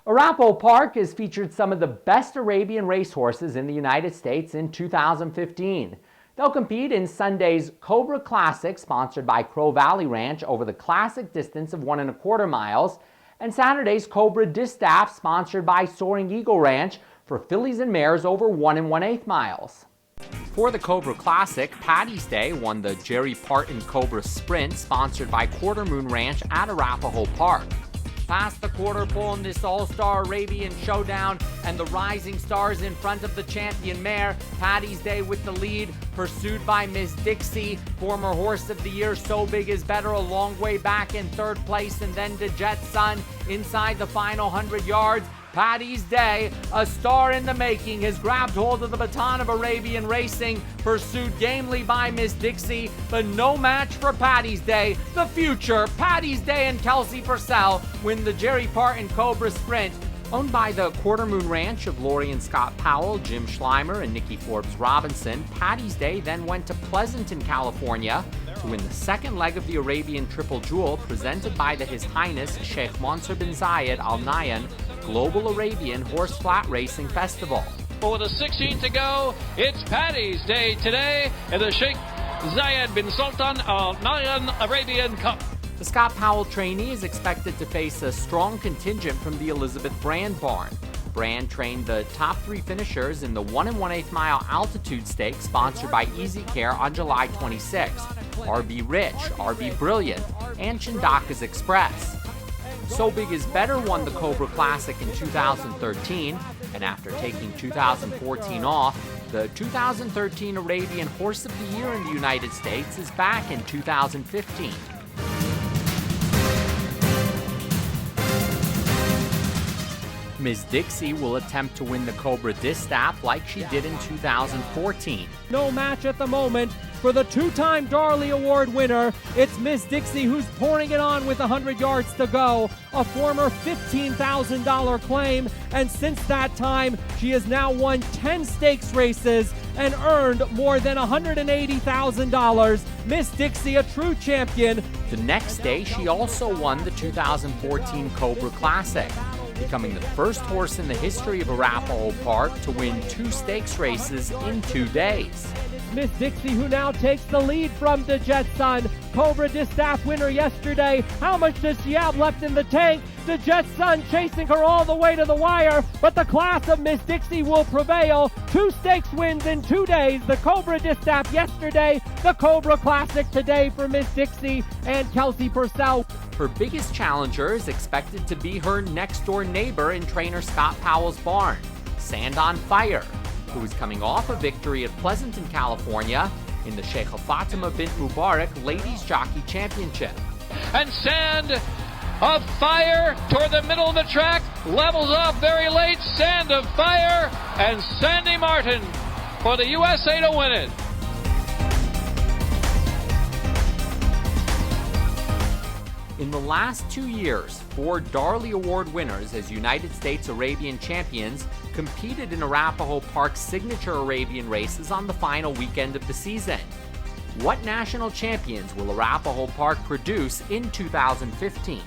Arapahoe Park has featured some of the best Arabian racehorses in the United States in 2015. They'll compete in Sunday's Cobra Classic, sponsored by Crow Valley Ranch, over the classic distance of 1¼ miles, and Saturday's Cobra Distaff, sponsored by Soaring Eagle Ranch, for fillies and mares over 1 1/8 miles. For the Cobra Classic, Paddy's Day won the Jerry Parton Cobra Sprint, sponsored by Quarter Moon Ranch at Arapahoe Park. Past the quarter pole in this all-star Arabian showdown, and the rising stars in front of the champion mare. Paddy's Day with the lead, pursued by Miss Dixie, former Horse of the Year So Big Is Better, a long way back in third place, and then the Jet Sun inside the final 100 yards. Paddy's Day, a star in the making, has grabbed hold of the baton of Arabian racing, pursued gamely by Miss Dixie, but no match for Paddy's Day. The future, Paddy's Day and Kelsey Purcell win the Jerry Parton Cobra Sprint. Owned by the Quarter Moon Ranch of Lori and Scott Powell, Jim Schleimer, and Nikki Forbes Robinson, Paddy's Day then went to Pleasanton, California, to win the second leg of the Arabian Triple Jewel, presented by the His Highness Sheikh Mansour bin Zayed Al Nahyan Global Arabian Horse Flat Racing Festival. For the 16th to go, it's Paddy's Day today in the Sheikh Zayed bin Sultan Al Nahyan Arabian Cup. The Scott Powell trainee is expected to face a strong contingent from the Elizabeth Brand barn. Brand trained the top 3 finishers in the 1 1/8 mile altitude stakes, sponsored by Easy Care, on July 26. RB Rich, RB Brilliant, and Chandaka's Express. So Big Is Better won the Cobra Classic in 2013, and after taking 2014 off, the 2013 Arabian Horse of the Year in the United States is back in 2015. Ms. Dixie will attempt to win the Cobra Distaff like she did in 2014. No match at the moment for the 2-time Darley Award winner. It's Ms. Dixie who's pouring it on with 100 yards to go, a former $15,000 claim, and since that time, she has now won 10 stakes races and earned more than $180,000. Miss Dixie, a true champion. The next day, she also won the 2014 Cobra Classic, becoming the first horse in the history of Arapahoe Park to win 2 stakes races in 2 days. Miss Dixie, who now takes the lead from the Jet Sun. Cobra Distaff winner yesterday. How much does she have left in the tank? The Jet Sun chasing her all the way to the wire, but the class of Miss Dixie will prevail. 2 stakes wins in 2 days. The Cobra Distaff yesterday, the Cobra Classic today for Miss Dixie and Kelsey Purcell. Her biggest challenger is expected to be her next-door neighbor in trainer Scott Powell's barn, Sand on Fire, who is coming off a victory at Pleasanton, California, in the Sheikh Fatima bint Mubarak Ladies Jockey Championship. And Sand of Fire toward the middle of the track, levels off very late. Sand of Fire and Sandy Martin for the USA to win it. In the last 2 years, 4 Darley Award winners as United States Arabian champions competed in Arapahoe Park's signature Arabian races on the final weekend of the season. What national champions will Arapahoe Park produce in 2015?